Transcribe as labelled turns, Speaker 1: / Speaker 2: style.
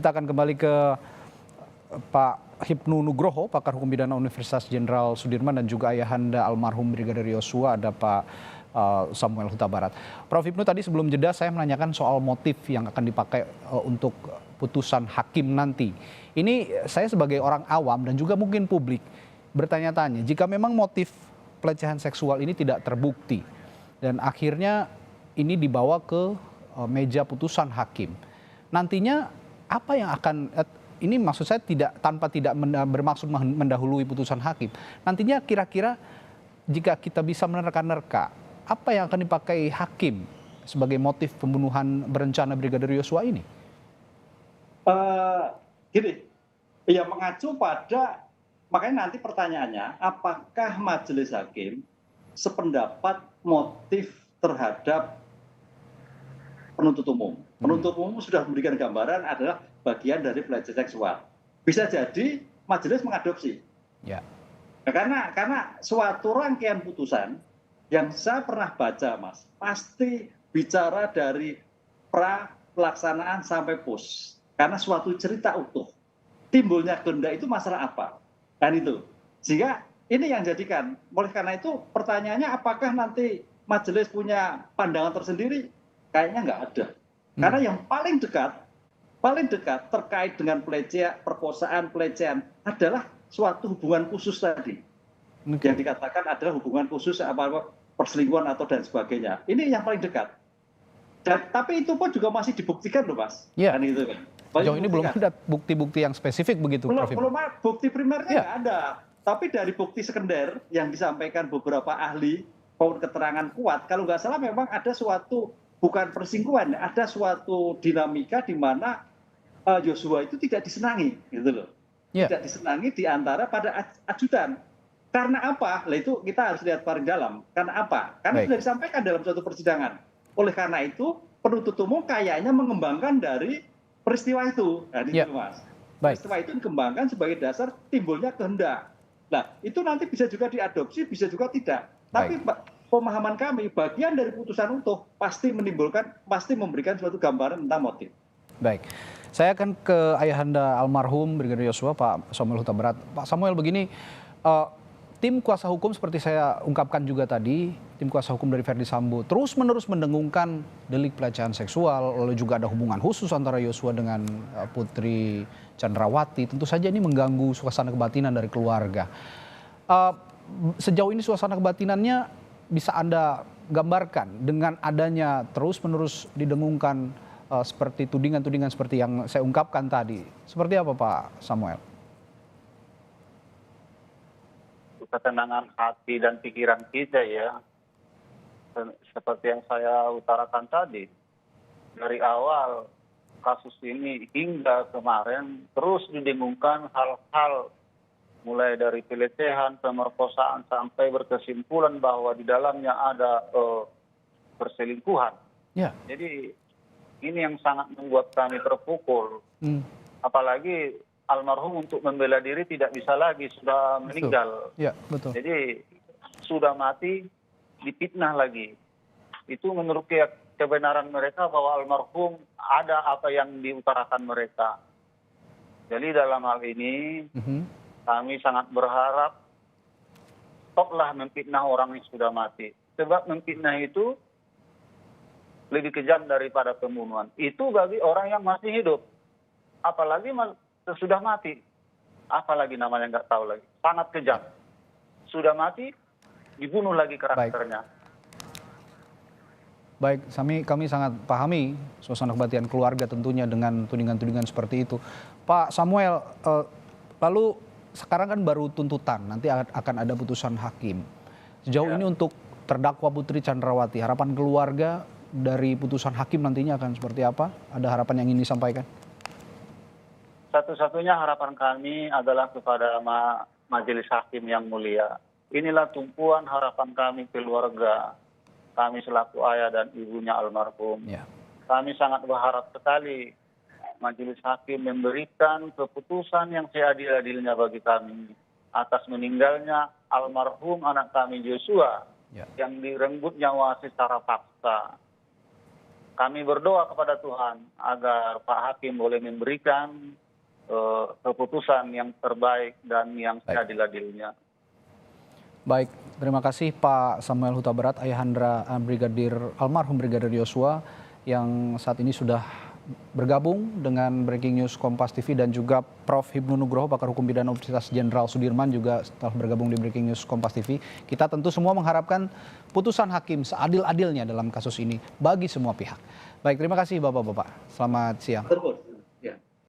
Speaker 1: Kita akan kembali ke Pak Hipnu Nugroho, pakar hukum pidana Universitas Jenderal Sudirman, dan juga ayahanda almarhum Brigadir Yosua, ada Pak Samuel Huta Barat. Prof. Hipnu, tadi sebelum jeda saya menanyakan soal motif yang akan dipakai untuk putusan hakim nanti. Ini saya sebagai orang awam dan juga mungkin publik bertanya-tanya, jika memang motif pelecehan seksual ini tidak terbukti dan akhirnya ini dibawa ke meja putusan hakim, nantinya apa yang akan, ini maksud saya tanpa tidak bermaksud mendahului putusan hakim, nantinya kira-kira jika kita bisa menerka-nerka apa yang akan dipakai hakim sebagai motif pembunuhan berencana Brigadir Yosua ini?
Speaker 2: Gini, ya mengacu pada, makanya nanti pertanyaannya, apakah majelis hakim sependapat motif terhadap penuntut umum? Penuntut umum sudah memberikan gambaran adalah bagian dari pelecehan seksual. Bisa jadi majelis mengadopsi.
Speaker 1: Ya.
Speaker 2: Nah, karena suatu rangkaian putusan yang saya pernah baca, Mas, pasti bicara dari pra pelaksanaan sampai pos. Karena suatu cerita utuh. Timbulnya kehendak itu masalah apa? Dan itu. Sehingga ini yang jadikan. Oleh karena itu pertanyaannya, apakah nanti majelis punya pandangan tersendiri? Kayaknya nggak ada. Karena yang paling dekat terkait dengan perkosaan, pelecehan adalah suatu hubungan khusus tadi. Yang dikatakan adalah hubungan khusus perselingkuhan atau dan sebagainya. Ini yang paling dekat. Tapi itu pun juga masih dibuktikan loh, Mas.
Speaker 1: Iya.
Speaker 2: Kan itu kan.
Speaker 1: Sejauh ini belum ada bukti-bukti yang spesifik begitu, Prof.
Speaker 2: Belum bukti primernya nggak ada. Tapi dari bukti sekunder yang disampaikan beberapa ahli, maupun keterangan kuat, kalau nggak salah memang ada suatu, bukan perselingkuhan, ada suatu dinamika di mana Yosua itu tidak disenangi, gitu loh. Tidak disenangi di antara pada ajudan. Karena apa? Lah itu kita harus lihat paling dalam. Karena apa? Karena sudah disampaikan dalam suatu persidangan. Oleh karena itu, penuntut umum kayaknya mengembangkan dari peristiwa itu. Nah, itu Mas. Peristiwa itu dikembangkan sebagai dasar timbulnya kehendak. Nah, itu nanti bisa juga diadopsi, bisa juga tidak. Tapi pemahaman kami, bagian dari putusan utuh pasti memberikan suatu gambaran tentang motif.
Speaker 1: Baik, saya akan ke ayahanda almarhum Brigadir Yosua, Pak Samuel Huta Barat. Pak Samuel, begini, tim kuasa hukum seperti saya ungkapkan juga tadi, tim kuasa hukum dari Verdi Sambo terus-menerus mendengungkan delik pelecehan seksual, lalu juga ada hubungan khusus antara Yosua dengan Putri Chandrawati. Tentu saja ini mengganggu suasana kebatinan dari keluarga. Sejauh ini suasana kebatinannya bisa Anda gambarkan dengan adanya terus-menerus didengungkan seperti tudingan-tudingan seperti yang saya ungkapkan tadi. Seperti apa, Pak Samuel?
Speaker 3: Ketenangan hati dan pikiran kita ya, seperti yang saya utarakan tadi, dari awal kasus ini hingga kemarin terus didengungkan hal-hal mulai dari pelecehan, pemerkosaan sampai berkesimpulan bahwa di dalamnya ada perselingkuhan. Jadi ini yang sangat membuat kami terpukul. Apalagi almarhum untuk membela diri tidak bisa lagi, sudah meninggal.
Speaker 1: Betul.
Speaker 3: Jadi sudah mati, dipitnah lagi. Itu menurut kebenaran mereka bahwa almarhum ada apa yang diutarakan mereka. Jadi dalam hal ini kami sangat berharap stoplah memfitnah orang yang sudah mati. Sebab memfitnah itu lebih kejam daripada pembunuhan. Itu bagi orang yang masih hidup. Apalagi sudah mati. Apalagi namanya nggak tahu lagi. Sangat kejam. Sudah mati, dibunuh lagi karakternya.
Speaker 1: Baik, kami sangat pahami suasana kebatinan keluarga tentunya dengan tudingan-tudingan seperti itu. Pak Samuel, lalu sekarang kan baru tuntutan, nanti akan ada putusan hakim. Sejauh ini untuk terdakwa Putri Chandrawati, harapan keluarga dari putusan hakim nantinya akan seperti apa? Ada harapan yang ingin disampaikan?
Speaker 3: Satu-satunya harapan kami adalah kepada majelis hakim yang mulia. Inilah tumpuan harapan kami keluarga. Kami selaku ayah dan ibunya almarhum. Kami sangat berharap sekali majelis hakim memberikan keputusan yang seadil-adilnya bagi kami atas meninggalnya almarhum anak kami Yosua yang direnggut nyawa secara paksa. kami berdoa kepada Tuhan agar Pak Hakim boleh memberikan keputusan yang terbaik dan yang seadil-adilnya.
Speaker 1: Baik, terima kasih Pak Samuel Huta Barat, ayahanda almarhum Brigadir Yosua yang saat ini sudah bergabung dengan Breaking News Kompas TV, dan juga Prof. Hipnu Nugroho, pakar hukum pidana Universitas Jenderal Sudirman juga telah bergabung di Breaking News Kompas TV. Kita tentu semua mengharapkan putusan hakim seadil-adilnya dalam kasus ini bagi semua pihak. Baik, terima kasih Bapak-Bapak. Selamat siang.